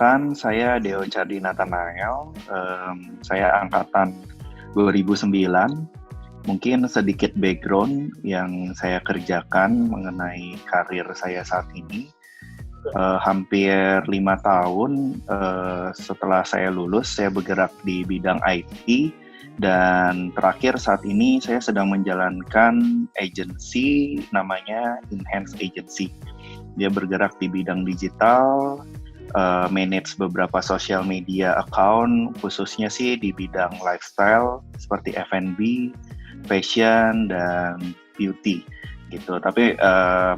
Perkenalkan, saya Deo Cardi Nathanael. Saya angkatan 2009. Mungkin sedikit background yang saya kerjakan mengenai karir saya saat ini. Hampir 5 tahun setelah saya lulus, saya bergerak di bidang IT. Dan terakhir saat ini saya sedang menjalankan agensi namanya Enhance Agency. Dia bergerak di bidang digital, manage beberapa social media account, khususnya sih di bidang lifestyle seperti F&B, fashion, dan beauty gitu. Tapi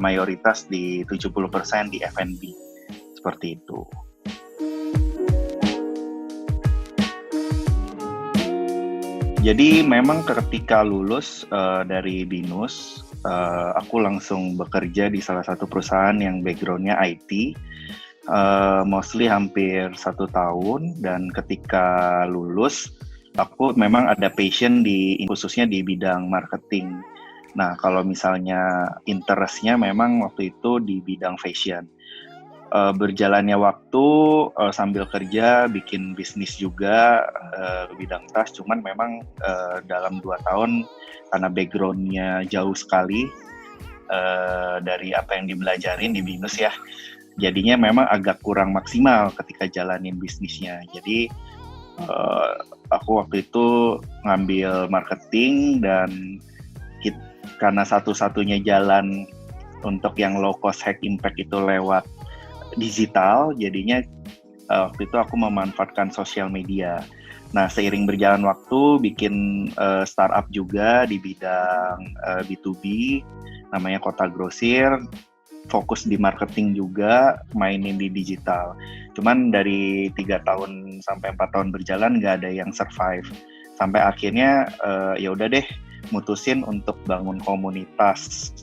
mayoritas di 70% di F&B seperti itu. Jadi memang ketika lulus dari BINUS, aku langsung bekerja di salah satu perusahaan yang background-nya IT, mostly hampir 1 tahun. Dan ketika lulus, aku memang ada passion khususnya di bidang marketing. Nah, kalau misalnya interest-nya memang waktu itu di bidang fashion. Berjalannya waktu sambil kerja bikin bisnis juga bidang tas, cuman memang dalam 2 tahun karena background-nya jauh sekali dari apa yang dibelajarin di BINUS ya, jadinya memang agak kurang maksimal ketika jalanin bisnisnya. Jadi aku waktu itu ngambil marketing, dan karena satu-satunya jalan untuk yang low cost high impact itu lewat digital, jadinya waktu itu aku memanfaatkan sosial media. Nah, seiring berjalan waktu bikin startup juga di bidang B2B, namanya Kota Grosir, fokus di marketing juga, mainin di digital. Cuman dari 3 tahun sampai 4 tahun berjalan nggak ada yang survive. Sampai akhirnya ya udah deh, mutusin untuk bangun komunitas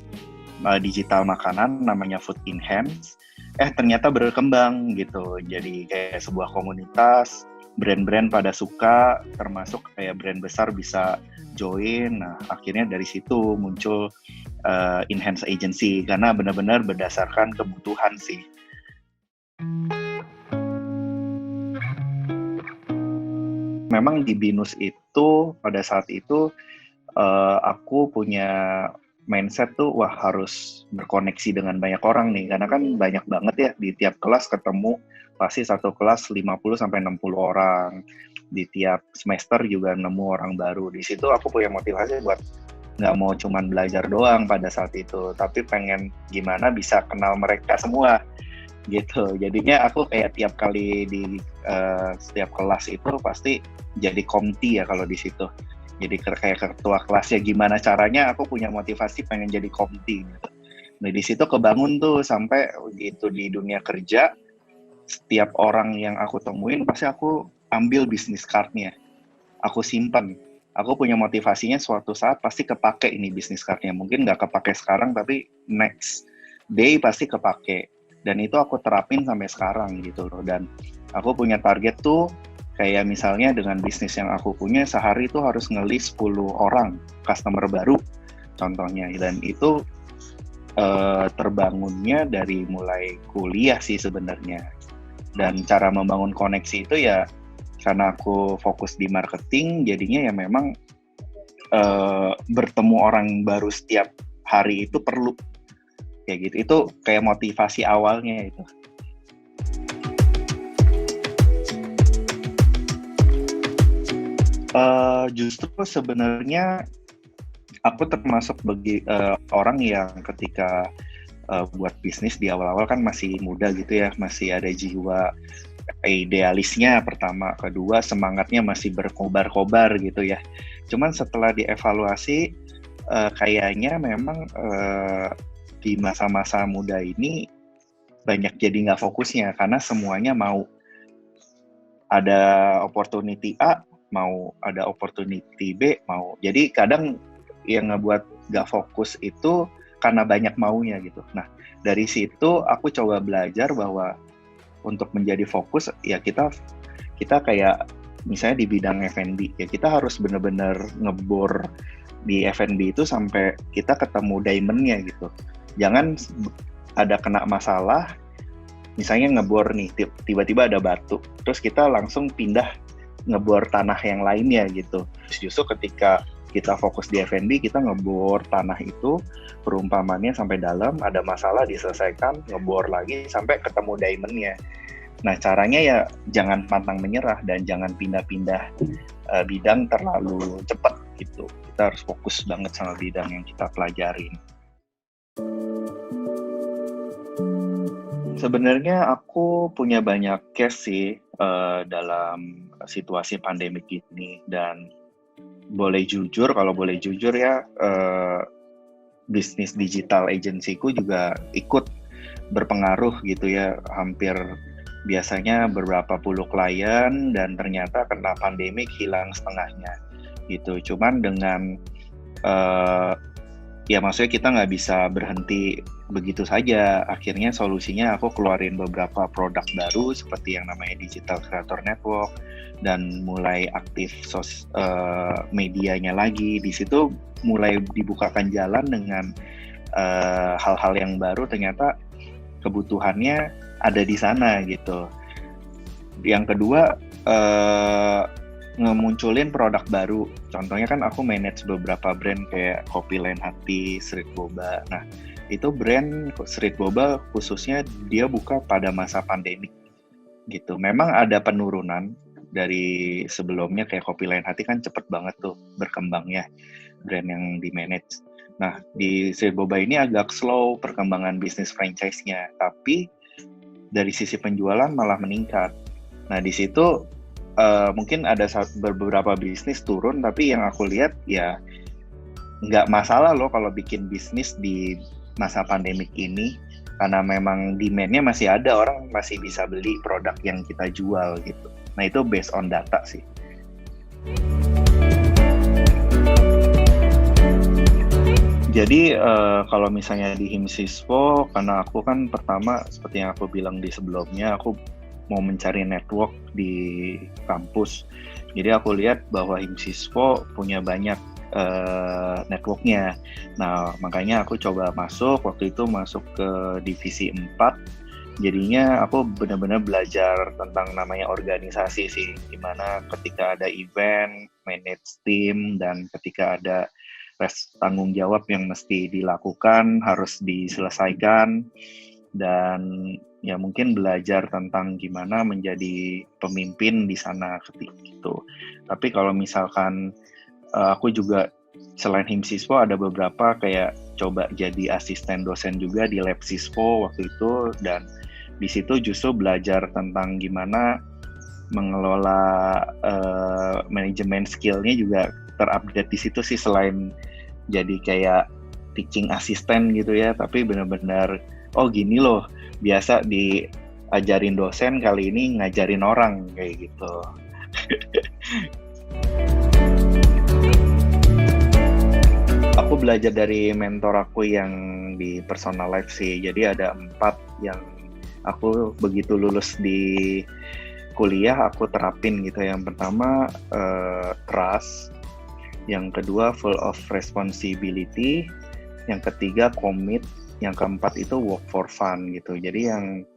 digital makanan namanya Food Enhance. Ternyata berkembang gitu, jadi kayak sebuah komunitas, brand-brand pada suka, termasuk kayak brand besar bisa join. Nah, akhirnya dari situ muncul Enhance Agency, karena benar-benar berdasarkan kebutuhan sih. Memang di BINUS itu pada saat itu aku punya mindset tuh, wah harus berkoneksi dengan banyak orang nih, karena kan banyak banget ya di tiap kelas ketemu, pasti satu kelas 50-60 orang, di tiap semester juga nemu orang baru. Di situ aku punya motivasi buat nggak mau cuman belajar doang pada saat itu, tapi pengen gimana bisa kenal mereka semua gitu. Jadinya aku kayak tiap kali di setiap kelas itu pasti jadi komti ya kalau di situ. Jadi kayak ketua kelasnya, gimana caranya aku punya motivasi pengen jadi komti gitu. Nah, di situ kebangun tuh sampai itu di dunia kerja, setiap orang yang aku temuin pasti aku ambil bisnis card-nya, aku simpan. Aku punya motivasinya suatu saat pasti kepake ini bisnis card-nya. Mungkin nggak kepake sekarang, tapi next day pasti kepake. Dan itu aku terapin sampai sekarang gitu loh. Dan aku punya target tuh, kayak misalnya dengan bisnis yang aku punya, sehari itu harus nge-list 10 orang customer baru contohnya. Dan itu terbangunnya dari mulai kuliah sih sebenarnya. Dan cara membangun koneksi itu ya karena aku fokus di marketing, jadinya ya memang bertemu orang baru setiap hari itu perlu kayak gitu. Itu kayak motivasi awalnya itu. Justru sebenarnya aku termasuk bagi orang yang ketika buat bisnis di awal-awal kan masih muda gitu ya, masih ada jiwa idealisnya pertama, kedua semangatnya masih berkobar-kobar gitu ya. Cuman setelah dievaluasi kayaknya memang di masa-masa muda ini banyak jadi nggak fokusnya, karena semuanya mau ada opportunity A, mau ada opportunity B, mau. Jadi kadang yang ngebuat nggak fokus itu karena banyak maunya gitu. Nah, dari situ aku coba belajar bahwa untuk menjadi fokus ya kita kayak misalnya di bidang F&B ya, kita harus benar-benar ngebor di F&B itu sampai kita ketemu diamond-nya gitu. Jangan ada kena masalah misalnya ngebor nih, tiba-tiba ada batu, terus kita langsung pindah ngebor tanah yang lainnya gitu. Justru ketika kita fokus di F&B, kita ngebor tanah itu perumpamannya sampai dalam, ada masalah diselesaikan, ngebor lagi sampai ketemu diamondnya. Nah, caranya ya jangan pantang menyerah dan jangan pindah-pindah bidang terlalu cepat gitu. Kita harus fokus banget sama bidang yang kita pelajarin. Sebenarnya aku punya banyak case sih dalam situasi pandemik ini, dan kalau boleh jujur ya, bisnis digital agency-ku juga ikut berpengaruh gitu ya. Hampir biasanya beberapa puluh klien dan ternyata kena pandemik hilang setengahnya gitu. Cuman dengan ya maksudnya kita nggak bisa berhenti begitu saja. Akhirnya solusinya aku keluarin beberapa produk baru seperti yang namanya Digital Creator Network dan mulai aktif medianya lagi. Di situ mulai dibukakan jalan dengan hal-hal yang baru, ternyata kebutuhannya ada di sana gitu. Yang kedua, ngemunculin produk baru. Contohnya kan aku manage beberapa brand kayak Kopi Lain Hati, Street Boba. Nah, itu brand Street Boba khususnya dia buka pada masa pandemik gitu. Memang ada penurunan dari sebelumnya, kayak Kopi Lain Hati kan cepet banget tuh berkembangnya brand yang di manage. Nah, di Street Boba ini agak slow perkembangan bisnis franchise-nya, tapi dari sisi penjualan malah meningkat. Nah, di situ mungkin ada beberapa bisnis turun, tapi yang aku lihat ya nggak masalah loh kalau bikin bisnis di masa pandemik ini, karena memang demand-nya masih ada, orang masih bisa beli produk yang kita jual gitu. Nah, itu based on data sih. Jadi kalau misalnya di Himsispo, karena aku kan pertama seperti yang aku bilang di sebelumnya, aku mau mencari network di kampus. Jadi aku lihat bahwa Himsispo punya banyak networknya. Nah, makanya aku coba masuk, waktu itu masuk ke divisi 4. Jadinya aku benar-benar belajar tentang namanya organisasi sih, gimana ketika ada event, manage team, dan ketika ada tanggung jawab yang mesti dilakukan, harus diselesaikan, dan ya mungkin belajar tentang gimana menjadi pemimpin di sana gitu. Tapi kalau misalkan aku juga selain Himsispo ada beberapa kayak coba jadi asisten dosen juga di Lab Sispo waktu itu, dan di situ justru belajar tentang gimana mengelola manajemen skillnya juga terupdate di situ sih, selain jadi kayak teaching assistant gitu ya, tapi benar-benar oh gini loh biasa diajarin dosen, kali ini ngajarin orang kayak gitu. Aku belajar dari mentor aku yang di Personal Life sih. Jadi ada 4 yang aku begitu lulus di kuliah aku terapin gitu. Yang pertama trust, yang kedua full of responsibility, yang ketiga commit, yang keempat itu work for fun gitu. Jadi yang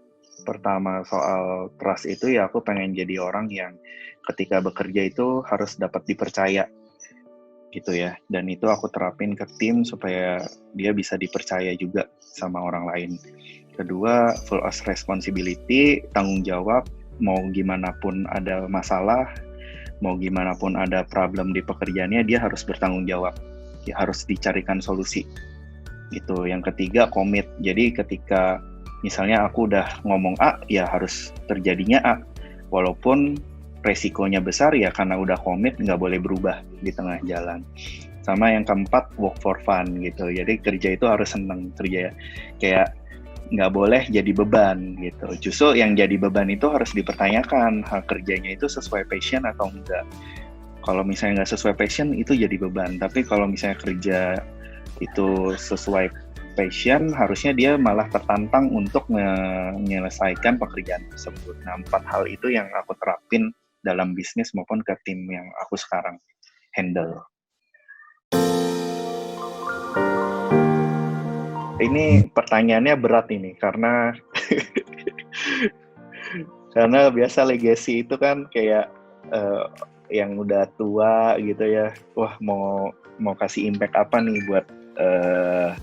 pertama soal trust itu ya aku pengen jadi orang yang ketika bekerja itu harus dapat dipercaya gitu ya, dan itu aku terapin ke tim supaya dia bisa dipercaya juga sama orang lain. Kedua, full of responsibility, tanggung jawab, mau gimana pun ada masalah, mau gimana pun ada problem di pekerjaannya, dia harus bertanggung jawab, dia harus dicarikan solusi gitu. Yang ketiga, commit. Jadi ketika misalnya aku udah ngomong A, ya harus terjadinya A, walaupun resikonya besar ya, karena udah commit nggak boleh berubah di tengah jalan. Sama yang keempat, work for fun gitu. Jadi kerja itu harus seneng, kerja kayak nggak boleh jadi beban gitu. Justru yang jadi beban itu harus dipertanyakan, hal kerjanya itu sesuai passion atau enggak. Kalau misalnya nggak sesuai passion itu jadi beban, tapi kalau misalnya kerja itu sesuai passion, harusnya dia malah tertantang untuk menyelesaikan pekerjaan tersebut. Nah, 4 hal itu yang aku terapin dalam bisnis maupun ke tim yang aku sekarang handle. Ini pertanyaannya berat ini, karena Karena biasa legacy itu kan kayak eh, yang udah tua gitu ya, wah mau kasih impact apa nih buat eh,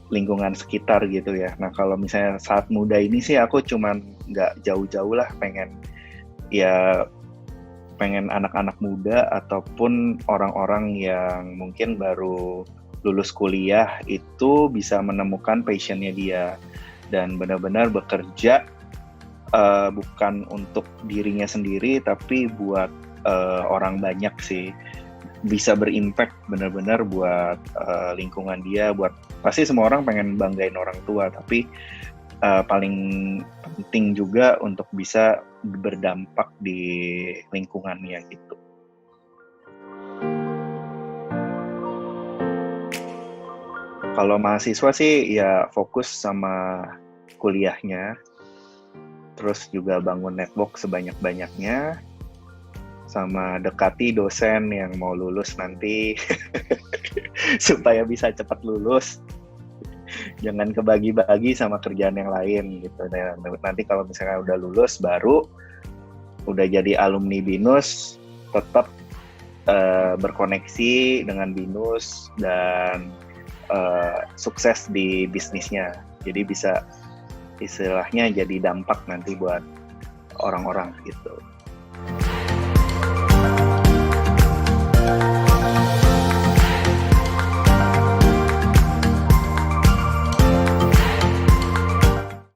lingkungan sekitar gitu ya. Nah kalau misalnya saat muda ini sih aku cuman nggak jauh-jauh lah, ya pengen anak-anak muda ataupun orang-orang yang mungkin baru lulus kuliah itu bisa menemukan passionnya dia dan benar-benar bekerja bukan untuk dirinya sendiri tapi buat orang banyak sih, bisa berimpact benar-benar buat lingkungan dia, buat pasti semua orang pengen banggain orang tua tapi paling penting juga untuk bisa berdampak di lingkungannya gitu. Kalau mahasiswa sih ya fokus sama kuliahnya, terus juga bangun network sebanyak-banyaknya, sama dekati dosen yang mau lulus nanti supaya bisa cepat lulus. Jangan kebagi-bagi sama kerjaan yang lain gitu. Dan nanti kalau misalnya udah lulus baru udah jadi alumni BINUS, tetap berkoneksi dengan BINUS dan sukses di bisnisnya. Jadi bisa istilahnya jadi dampak nanti buat orang-orang gitu.